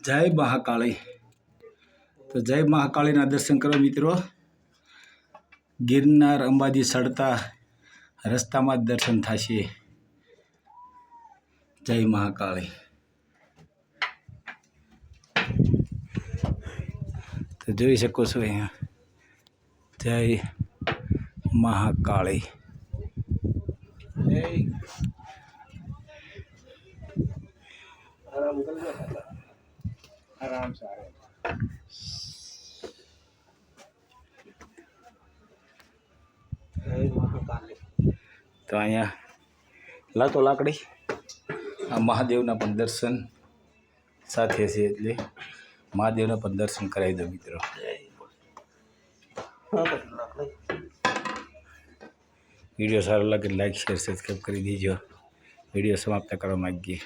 જય મહાકાળી। તો જય મહાકાળીના દર્શન કરો મિત્રો। ગિરનાર અંબાજી ચડતા રસ્તામાં જ દર્શન થશે। જય મહાકાળી। તો જોઈ શકો છો અહીંયા જય મહાકાળી। आराम से तो अँ लातो लाकड़ी आ महादेवना पण दर्शन साथे छे एटले महादेवना पण दर्शन करावी दो मित्रों। वीडियो सारो लगे लाइक शेर सब्सक्राइब कर दीजिए। वीडियो समाप्त करवा मांगीए।